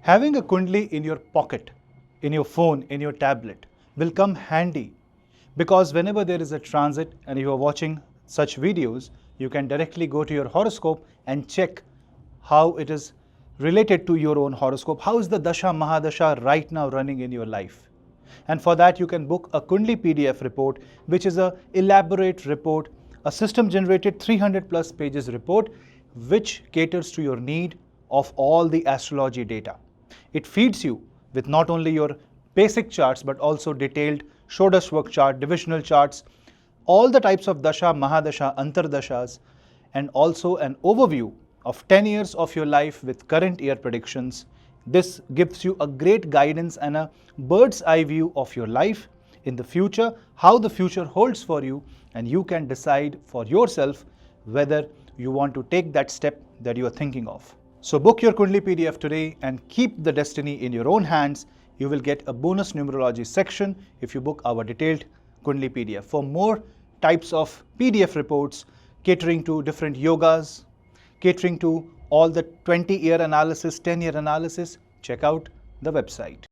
Having a Kundali in your pocket, in your phone, in your tablet will come handy, because whenever there is a transit and you are watching such videos, you can directly go to your horoscope and check how it is related to your own horoscope. How is the Dasha Mahadasha right now running in your life? And for that you can book a Kundali PDF report, which is an elaborate report, a system generated 300 plus pages report, which caters to your need of all the astrology data. It feeds you with not only your basic charts but also detailed Shodash work chart, divisional charts, all the types of Dasha, Mahadasha, Antardashas, and also an overview of 10 years of your life with current year predictions. This gives you a great guidance and a bird's eye view of your life in the future, how the future holds for you, and you can decide for yourself whether you want to take that step that you are thinking of. So book your Kundali PDF today and keep the destiny in your own hands. You will get a bonus numerology section if you book our detailed Kundali PDF. For more types of PDF reports catering to different yogas, catering to all the 20-year analysis, 10-year analysis, check out the website.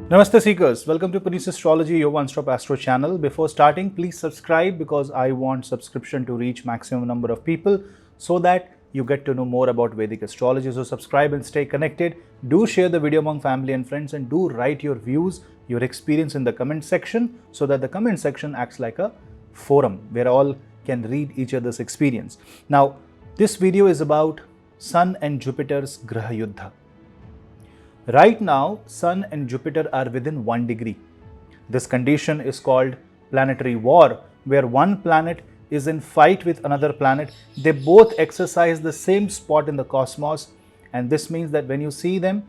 Namaste Seekers, welcome to Punneits Astrology, your one-stop astro channel. Before starting, please subscribe because I want subscription to reach maximum number of people so that you get to know more about Vedic astrology. So subscribe and stay connected. Do share the video among family and friends, and do write your views, your experience in the comment section, so that the comment section acts like a forum where all can read each other's experience. Now, this video is about Sun and Jupiter's Graha Yuddha. Right now, Sun and Jupiter are within 1 degree. This condition is called planetary war, where one planet is in fight with another planet. They both exercise the same spot in the cosmos, and this means that when you see them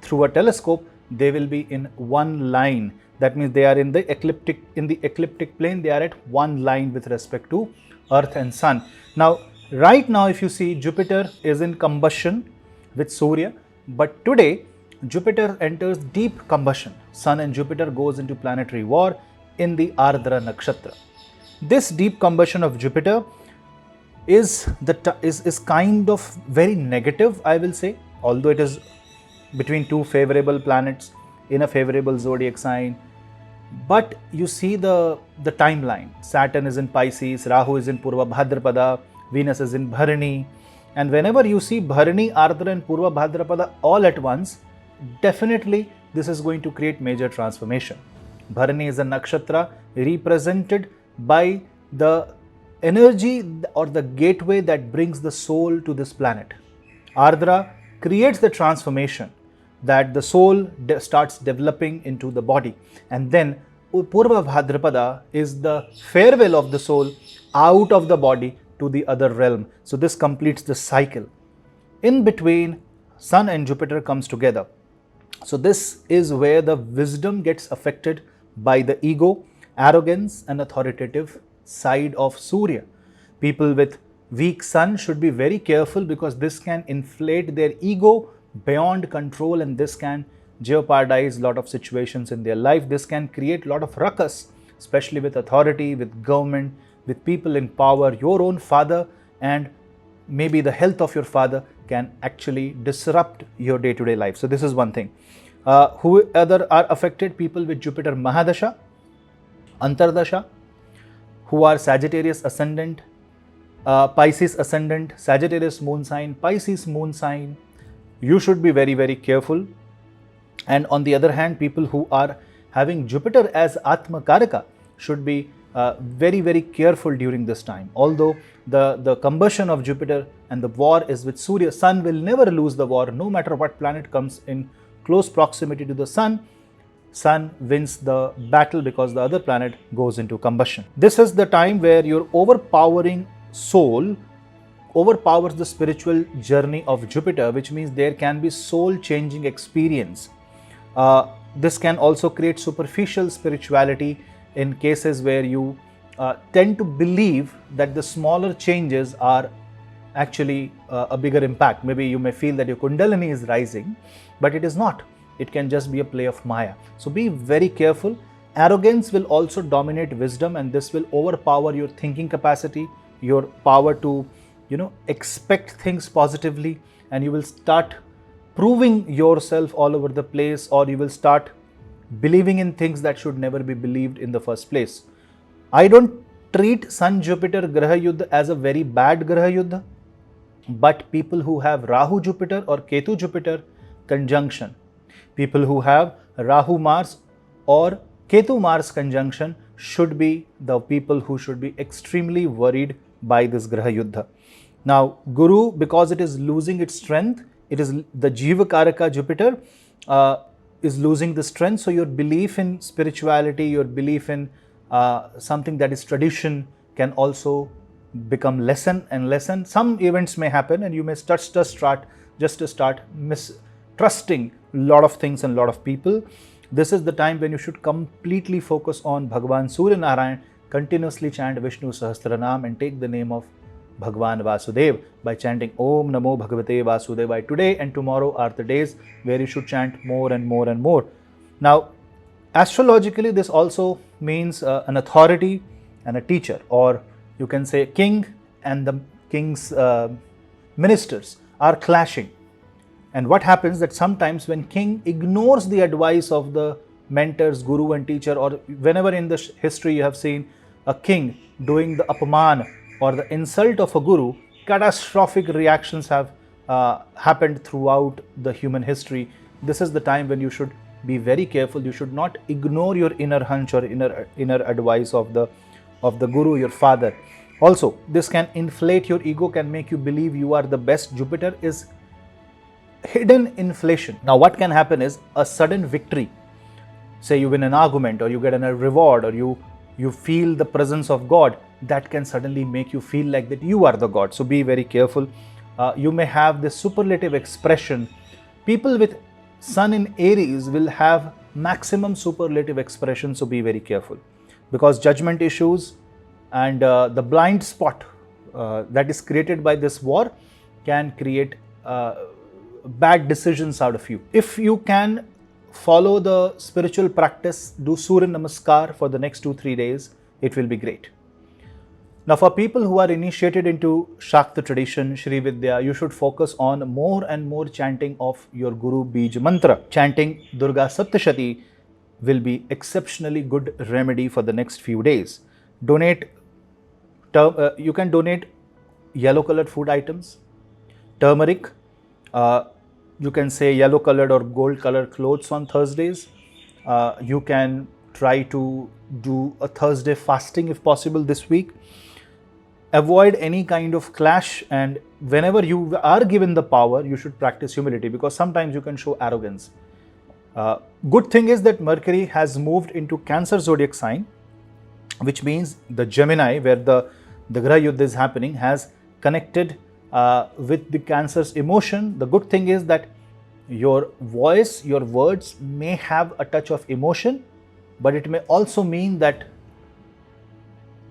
through a telescope, they will be in one line. That means they are in the ecliptic plane. They are at one line with respect to Earth and Sun. Now, right now, if you see, Jupiter is in combustion with Surya, but today Jupiter enters deep combustion. Sun and Jupiter goes into planetary war in the Ardra Nakshatra. This deep combustion of Jupiter is kind of very negative, I will say, although it is between two favorable planets in a favorable zodiac sign. But you see the timeline. Saturn is in Pisces, Rahu is in Purva Bhadrapada, Venus is in Bharani. And whenever you see Bharani, Ardra and Purva Bhadrapada all at once, definitely this is going to create major transformation. Bharani is a nakshatra represented by the energy or the gateway that brings the soul to this planet. Ardra creates the transformation that the soul starts developing into the body, and then Purva Bhadrapada is the farewell of the soul out of the body to the other realm. So this completes the cycle. In between, Sun and Jupiter comes together. So this is where the wisdom gets affected by the ego, arrogance and authoritative side of Surya. People with weak Sun should be very careful, because this can inflate their ego beyond control, and this can jeopardize a lot of situations in their life. This can create a lot of ruckus, especially with authority, with government, with people in power. Your own father and maybe the health of your father can actually disrupt your day-to-day life. So this is one thing. Who other are affected? People with Jupiter Mahadasha, Antardasha, who are Sagittarius ascendant, Pisces ascendant, Sagittarius moon sign, Pisces moon sign. You should be very, very careful. And on the other hand, people who are having Jupiter as Atma Karaka should be very, very careful during this time. Although the combustion of Jupiter and the war is with Surya, Sun will never lose the war. No matter what planet comes in close proximity to the Sun, Sun wins the battle because the other planet goes into combustion. This is the time where your overpowering soul overpowers the spiritual journey of Jupiter, which means there can be soul-changing experience. This can also create superficial spirituality in cases where you tend to believe that the smaller changes are actually a bigger impact. Maybe you may feel that your Kundalini is rising, but it is not. It can just be a play of Maya. So be very careful. Arrogance will also dominate wisdom, and this will overpower your thinking capacity, your power to expect things positively, and you will start proving yourself all over the place, or you will start believing in things that should never be believed in the first place. I don't treat Sun Jupiter Graha Yuddha as a very bad Graha Yuddha, but people who have Rahu Jupiter or Ketu Jupiter conjunction, people who have Rahu Mars or Ketu Mars conjunction should be the people who should be extremely worried by this Graha Yuddha. Now, Guru, because it is losing its strength, it is the Jiva Karaka Jupiter is losing the strength. So, your belief in spirituality, your belief in something that is tradition can also become lessen and lessen. Some events may happen, and you may start mistrusting a lot of things and a lot of people. This is the time when you should completely focus on Bhagavan Surya Narayan, continuously chant Vishnu Sahasranam and take the name of Bhagavan Vasudev by chanting Om Namo Bhagavate Vasudevaya. Today and tomorrow are the days where you should chant more and more and more. Now, astrologically, this also means an authority and a teacher, or you can say king and the king's ministers are clashing. And what happens that sometimes when king ignores the advice of the mentors, guru and teacher, or whenever in the history you have seen a king doing the apaman or the insult of a guru, catastrophic reactions have happened throughout the human history. This is the time when you should be very careful. You should not ignore your inner hunch or inner advice of the guru, your father. Also, this can inflate your ego, can make you believe you are the best. Jupiter is hidden inflation. Now, what can happen is a sudden victory. Say you win an argument, or you get a reward, or you feel the presence of God, that can suddenly make you feel like that you are the God. So be very careful. You may have this superlative expression. People with Sun in Aries will have maximum superlative expression, so be very careful, because judgment issues and the blind spot that is created by this war can create bad decisions out of you. If you can follow the spiritual practice, do Surya Namaskar for the next 2-3 days, it will be great. Now, for people who are initiated into Shakta tradition, Shri Vidya, you should focus on more and more chanting of your Guru Bij Mantra. Chanting Durga Saptashati will be exceptionally good remedy for the next few days. You can donate yellow colored food items, turmeric, you can say yellow colored or gold colored clothes on Thursdays. You can try to do a Thursday fasting if possible this week. Avoid any kind of clash, and whenever you are given the power, you should practice humility, because sometimes you can show arrogance. Good thing is that Mercury has moved into Cancer zodiac sign, which means the Gemini, where the Graha Yuddha is happening, has connected with the Cancer's emotion. The good thing is that your voice, your words may have a touch of emotion, but it may also mean that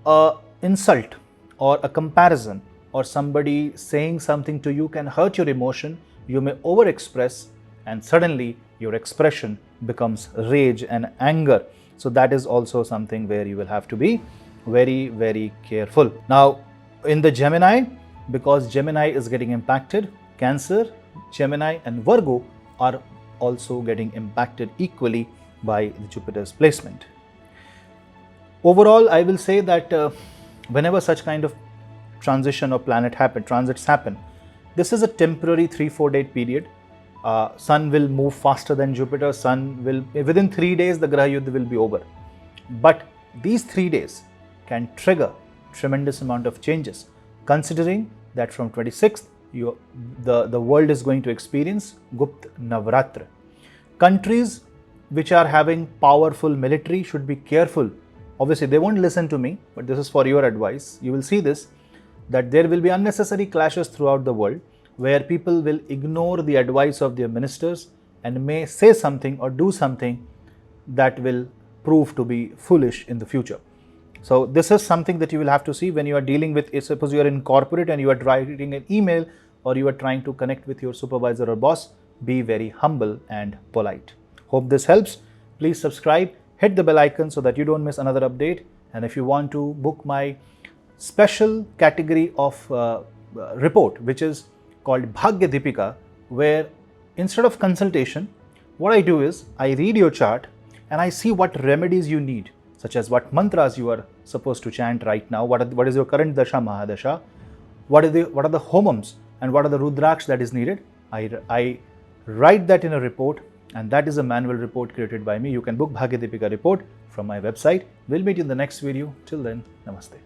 an insult or a comparison or somebody saying something to you can hurt your emotion. You may overexpress, and suddenly your expression becomes rage and anger. So that is also something where you will have to be very, very careful. Now, in the Gemini, because Gemini is getting impacted, Cancer, Gemini and Virgo are also getting impacted equally by the Jupiter's placement. Overall, I will say that whenever such kind of transition or transits happen, this is a temporary 3-4 day period. Sun will move faster than Jupiter. Sun will, within 3 days, the Graha Yuddha will be over. But these 3 days can trigger tremendous amount of changes, considering that from 26th, the world is going to experience Gupt Navratri. Countries which are having powerful military should be careful. Obviously, they won't listen to me, but this is for your advice. You will see this, that there will be unnecessary clashes throughout the world, where people will ignore the advice of their ministers and may say something or do something that will prove to be foolish in the future. So this is something that you will have to see when you are dealing with, suppose you are in corporate and you are writing an email or you are trying to connect with your supervisor or boss, be very humble and polite. Hope this helps. Please subscribe, hit the bell icon so that you don't miss another update. And if you want to book my special category of report which is called Bhagyadeipika, where instead of consultation, what I do is I read your chart and I see what remedies you need, such as what mantras you are supposed to chant right now, what is your current dasha mahadasha, what are the homams and what are the rudraksh that is needed. I write that in a report, and that is a manual report created by me. You can book Bhagyadeipika report from my website. We'll meet in the next video. Till then, namaste.